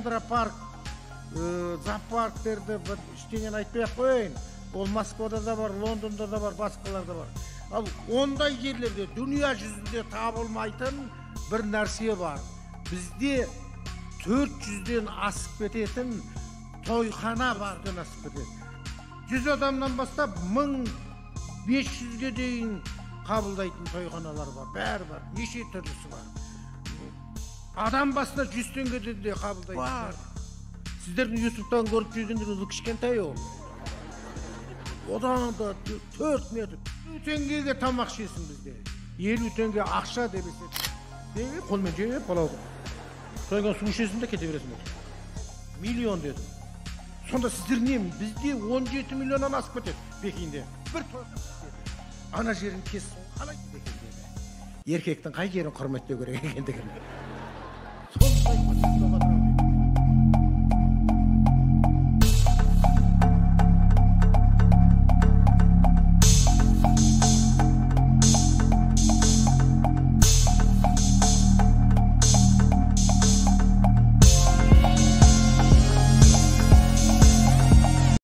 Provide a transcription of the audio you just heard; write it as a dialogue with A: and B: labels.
A: Центропарк, зоопарктерді іштеген айтпай ақ қояйын. Ол Москвада да бар, Лондонда да бар, басқаларда бар. Ал ондай жерлерде дүния жүзінде табылмайтын бір нәрсе бар. Бізде 400-ден асып кететін тойхана бар. 100 адамнан бастап 1500-ге дейін қабылдайтын тойханалар бар. Бәрі бар. Неше түрлісі бар. Адам басына 100 теңгеден де қабылдайтын бар. Сіздердің ютубтан көріп жүргендеріңіз кішкентай ол. Одан да 4 метр. 50 теңгеге тамақ жейсің бізде. 50 теңге ақша деп есептейді. Қолмен жеп балауды. Содан су ішесің де кете бересің. Миллион дедім. Сонда сіздер не? Бізде 17 миллионнан асып кетеді Пекинде. Бір той. Ана жерін кессің қалай деді. Еркектің қай жерін құрметтеу керек екендігін. Сондай